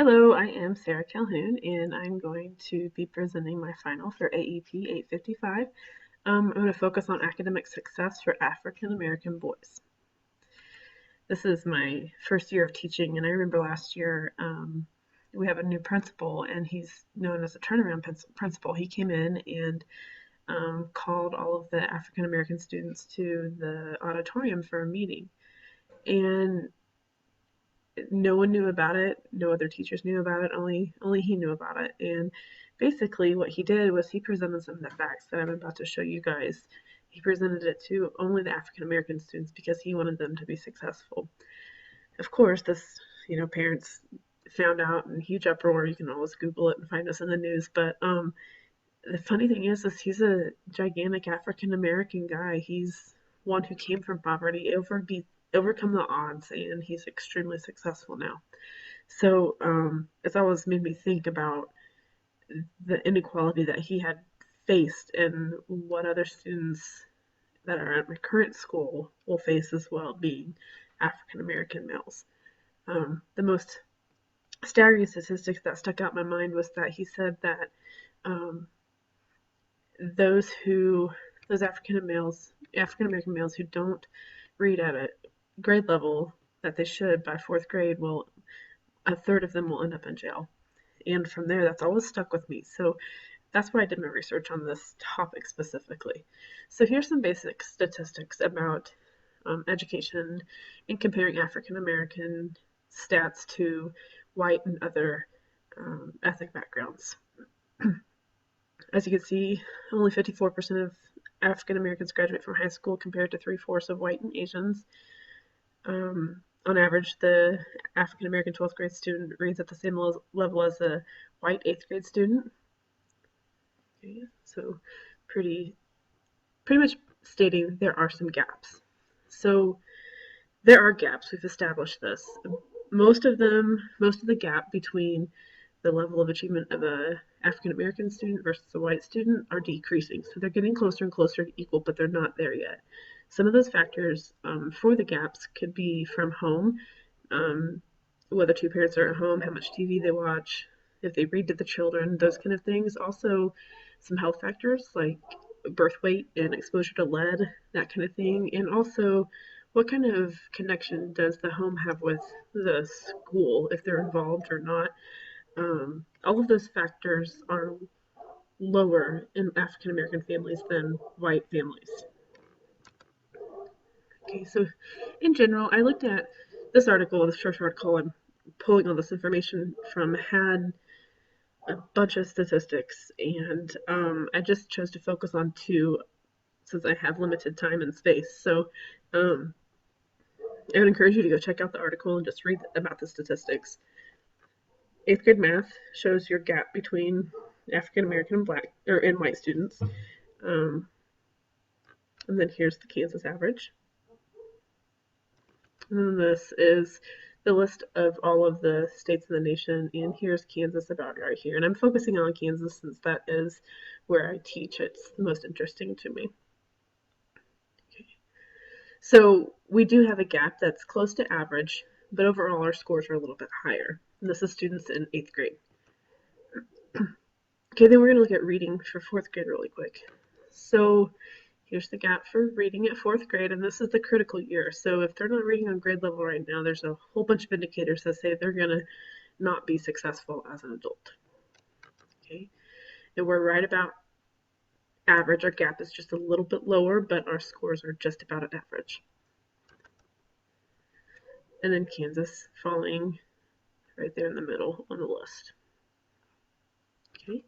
Hello, I am S.Calhoon, and I'm going to be presenting my final for AEP 855. I'm going to focus on academic success for African American boys. This is my first year of teaching, and I remember last year we have a new principal, and he's known as a turnaround principal. He came in and called all of the African American students to the auditorium for a meeting. And no one knew about it. No other teachers knew about it. Only he knew about it. And basically, what he did was he presented some of the facts that I'm about to show you guys. He presented it to only the African American students because he wanted them to be successful. Of course, parents found out in huge uproar. You can always Google it and find us in the news. But the funny thing is he's a gigantic African American guy. He's one who came from poverty, overcome the odds, and he's extremely successful now. So it's always made me think about the inequality that he had faced and what other students that are at my current school will face as well, being African American males. The most staggering statistics that stuck out in my mind was that he said that um, those African American males who don't read at a grade level that they should by fourth grade, will a third of them will end up in jail. And from there, that's always stuck with me. So that's why I did my research on this topic specifically. So here's some basic statistics about education and comparing African American stats to white and other ethnic backgrounds. As you can see, only 54% of African Americans graduate from high school compared to 3/4 of white and Asians. On average, the African American 12th grade student reads at the same level as a white 8th grade student. Okay, so pretty much stating there are some gaps. So there are gaps. We've established this. Most of the gap between the level of achievement of a African American student versus a white student are decreasing. So they're getting closer and closer to equal, but they're not there yet. Some of those factors for the gaps could be from home, whether two parents are at home, how much TV they watch, if they read to the children, those kind of things. Also, some health factors like birth weight and exposure to lead, that kind of thing. And also, what kind of connection does the home have with the school, if they're involved or not? All of those factors are lower in African American families than white families. Okay, so in general, I looked at this article, this short article. I'm pulling all this information from, had a bunch of statistics, and I just chose to focus on two since I have limited time and space. So I would encourage you to go check out the article and just read about the statistics. 8th grade math shows your gap between African American and black and white students. And then here's the Kansas average. And this is the list of all of the states in the nation, and here's Kansas about right here. And I'm focusing on Kansas since that is where I teach. It's the most interesting to me. Okay. So we do have a gap that's close to average, but overall our scores are a little bit higher. And this is students in 8th grade. Okay, then we're going to look at reading for 4th grade really quick. So here's the gap for reading at 4th grade, and this is the critical year. So if they're not reading on grade level right now, there's a whole bunch of indicators that say they're going to not be successful as an adult. Okay, and we're right about average. Our gap is just a little bit lower, but our scores are just about at average. And then Kansas falling right there in the middle on the list. Okay.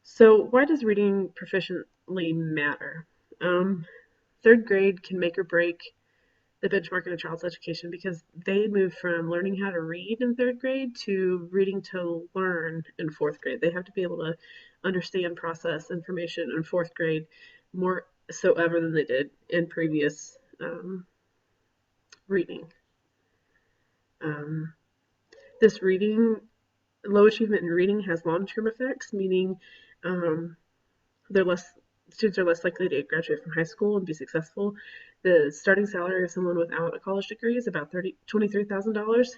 So why does reading proficiently matter? 3rd grade can make or break the benchmark in a child's education because they move from learning how to read in 3rd grade to reading to learn in 4th grade. They have to be able to understand, process information in 4th grade more so ever than they did in previous reading. This low achievement in reading has long-term effects, meaning students are less likely to graduate from high school and be successful. The starting salary of someone without a college degree is about $23,000,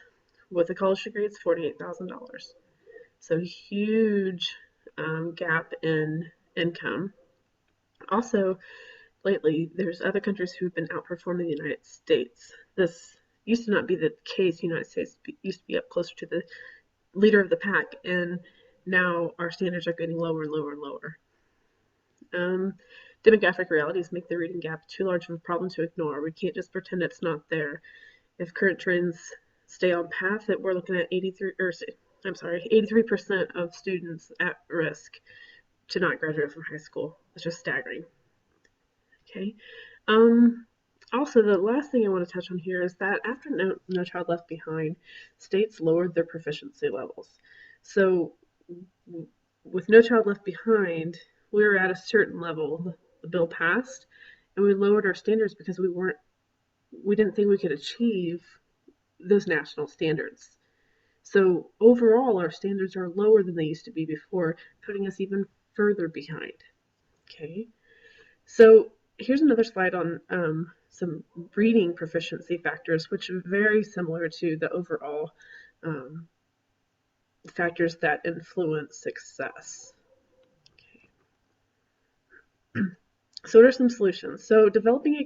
With a college degree, it's $48,000. So huge gap in income. Also, lately, there's other countries who've been outperforming the United States. This used to not be the case. The United States used to be up closer to the leader of the pack, and now our standards are getting lower and lower and lower. Demographic realities make the reading gap too large of a problem to ignore. We can't just pretend it's not there. If current trends stay on path, that we're looking at 83% of students at risk to not graduate from high school. It's just staggering. Okay. Also, the last thing I want to touch on here is that after No Child Left Behind, states lowered their proficiency levels. So, with No Child Left Behind, we were at a certain level. The bill passed, and we lowered our standards because we didn't think we could achieve those national standards. So overall, our standards are lower than they used to be before, putting us even further behind. Okay, so here's another slide on some reading proficiency factors, which are very similar to the overall factors that influence success. Okay. So what are some solutions? So developing a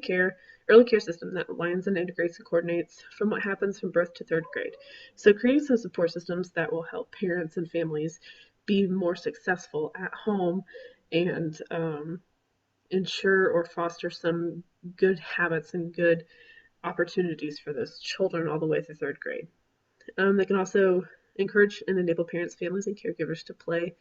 early care system that aligns and integrates and coordinates from what happens from birth to third grade. So creating some support systems that will help parents and families be more successful at home and ensure or foster some good habits and good opportunities for those children all the way through third grade. They can also encourage and enable parents, families, and caregivers to play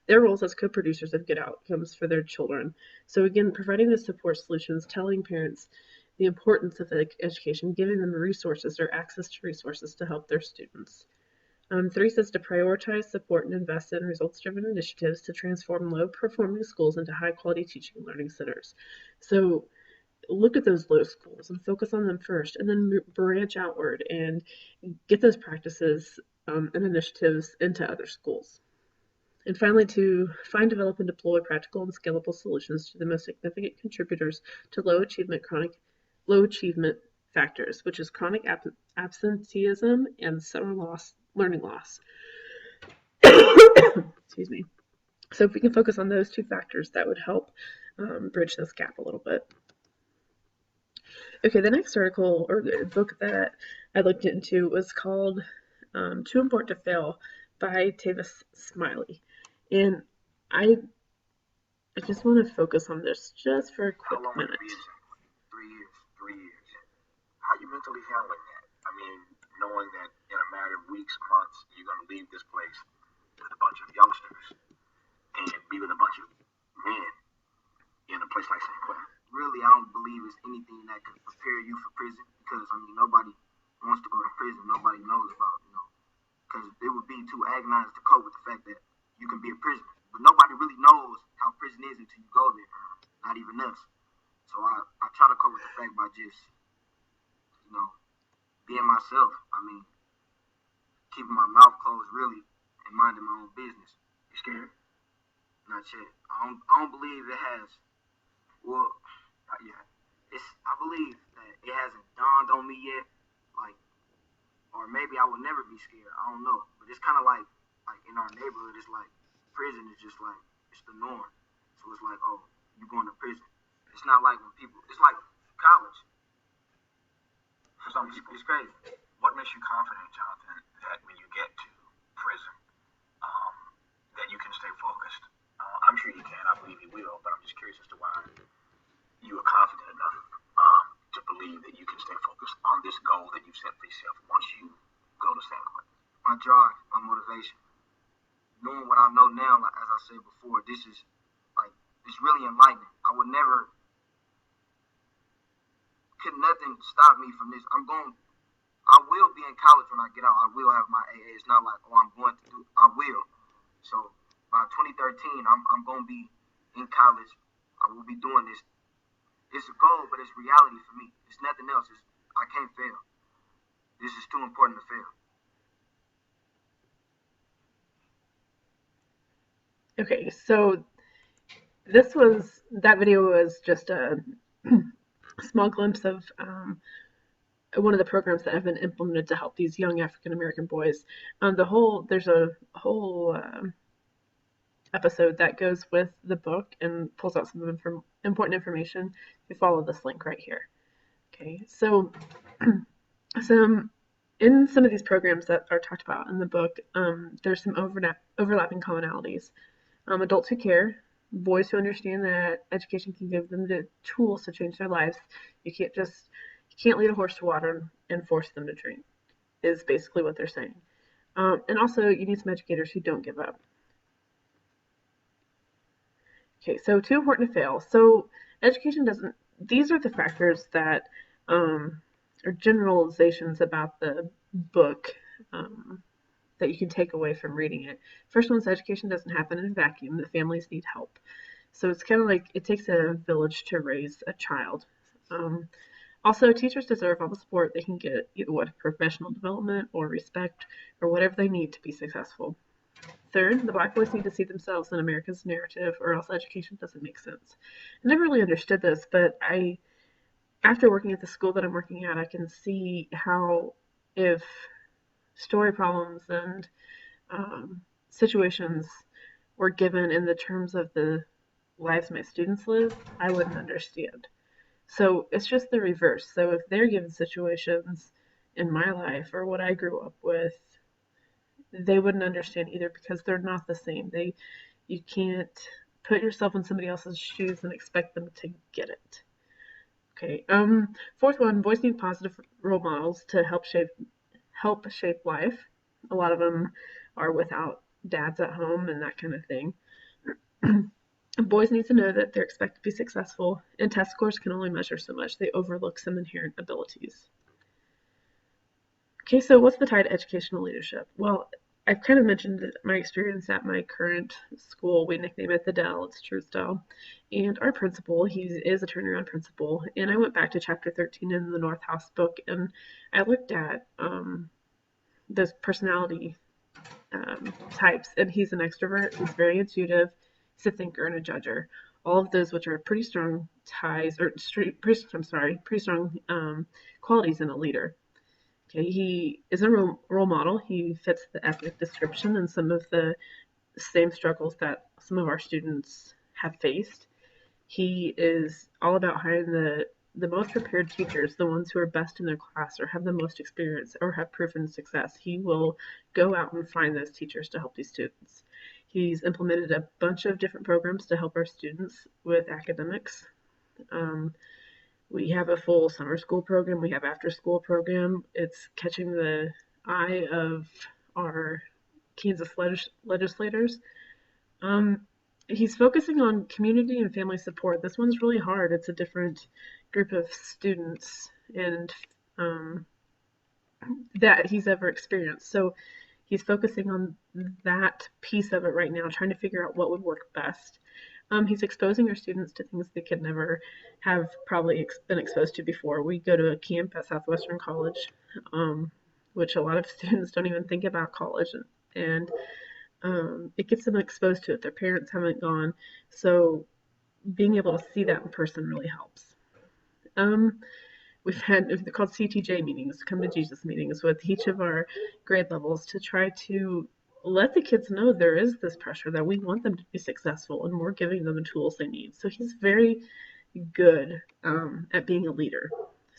their roles as co-producers of good outcomes for their children. So again, providing the support solutions, telling parents the importance of education, giving them resources or access to resources to help their students. 3 says to prioritize, support, and invest in results-driven initiatives to transform low-performing schools into high-quality teaching and learning centers. So look at those low schools and focus on them first, and then branch outward and get those practices and initiatives into other schools. And finally, to find, develop, and deploy practical and scalable solutions to the most significant contributors to low achievement factors, which is chronic absenteeism and summer learning loss. Excuse me. So if we can focus on those 2 factors, that would help bridge this gap a little bit. Okay, the next article or the book that I looked into was called Too Important to Fail by Tavis Smiley. And I just want to focus on this just for a quick minute. 3 years. 3 years. How you mentally handling that? I mean, knowing that in a matter of weeks, months, you're going to leave this place with a bunch of youngsters and be with a bunch of men in a place like St. Clair. Really, I don't believe it's anything that could prepare you for prison because, I mean, nobody wants to go to prison. Nobody knows about, because it would be too agonized to cope with the fact that you can be a prisoner. But nobody really knows how prison is until you go there, not even us. So I try to cope with the fact by just, being myself. I mean, keeping my mouth closed really and minding my own business. You scared? Not yet. I don't believe it has. Well, yeah. I believe that it hasn't dawned on me yet. Or maybe I will never be scared. I don't know. But it's kind of like in our neighborhood, it's like prison is just like, it's the norm. So it's like, oh, you going to prison. It's not like when people, it's like college. For some people, it's crazy. What makes you confident, Jonathan, that when you get to prison, that you can stay focused? I'm sure you can. I believe you will. But I'm just curious as to why you are confident enough to believe that you can stay focused on this goal that you've set for yourself once you go to San Quentin. My drive, my motivation. Knowing what I know now, like, as I said before, this is it's really enlightening. Could nothing stop me from this. I will be in college when I get out. I will have my AA. It's not like, I'm going to do, I will. So by 2013, I'm going to be in college. I will be doing this. It's a goal, but it's reality for me. It's nothing else. I can't fail. This is too important to fail. Okay, so that video was just a small glimpse of one of the programs that have been implemented to help these young African American boys. There's a whole episode that goes with the book and pulls out some important information. You follow this link right here. Okay, so some in some of these programs that are talked about in the book, there's some overlapping commonalities. Adults who care, boys who understand that education can give them the tools to change their lives. You can't lead a horse to water and force them to drink, is basically what they're saying. And also, you need some educators who don't give up. Okay, so too important to fail. So education doesn't, these are the factors that are generalizations about the book that you can take away from reading it. First one is education doesn't happen in a vacuum. The families need help. So it's kind of like it takes a village to raise a child. Also, teachers deserve all the support they can get, either with professional development or respect or whatever they need to be successful. Third, the Black boys need to see themselves in America's narrative, or else education doesn't make sense. I never really understood this, but after working at the school that I'm working at, I can see how if story problems and situations were given in the terms of the lives my students live, I wouldn't understand. So it's just the reverse. So if they're given situations in my life or what I grew up with, they wouldn't understand either because they're not the same. You can't put yourself in somebody else's shoes and expect them to get it. Okay. Fourth one, boys need positive role models to help shape life. A lot of them are without dads at home and that kind of thing. Boys need to know that they're expected to be successful, and test scores can only measure so much. They overlook some inherent abilities. Okay, so what's the tie to educational leadership? Well, I've kind of mentioned my experience at my current school. We nickname it the Dell, it's Truesdell. And our principal, he is a turnaround principal. And I went back to chapter 13 in the North House book and I looked at those personality types. And he's an extrovert, he's very intuitive, he's a thinker and a judger. All of those, which are pretty strong pretty strong qualities in a leader. Okay, he is a role model. He fits the ethnic description and some of the same struggles that some of our students have faced. He is all about hiring the most prepared teachers, the ones who are best in their class or have the most experience or have proven success. He will go out and find those teachers to help these students. He's implemented a bunch of different programs to help our students with academics. We have a full summer school program. We have after school program. It's catching the eye of our Kansas legislators. He's focusing on community and family support. This one's really hard. It's a different group of students and that he's ever experienced. So he's focusing on that piece of it right now, trying to figure out what would work best. He's exposing our students to things they could never have probably been exposed to before. We go to a camp at Southwestern College, which a lot of students don't even think about college, and it gets them exposed to it. Their parents haven't gone, so being able to see that in person really helps. We've had they're called CTJ meetings, Come to Jesus meetings, with each of our grade levels to try to let the kids know there is this pressure that we want them to be successful and we're giving them the tools they need. So he's very good at being a leader.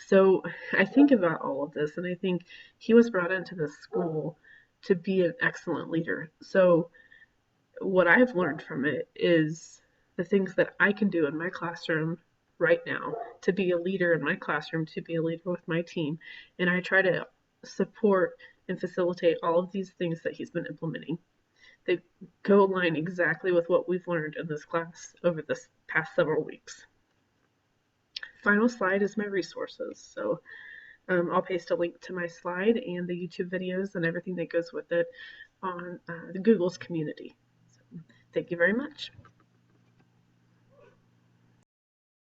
So I think about all of this and I think he was brought into this school to be an excellent leader. So what I've learned from it is the things that I can do in my classroom right now to be a leader in my classroom, to be a leader with my team. And I try to support and facilitate all of these things that he's been implementing. They go align exactly with what we've learned in this class over this past several weeks. Final slide is my resources. So I'll paste a link to my slide and the YouTube videos and everything that goes with it on the Google's community. So, thank you very much.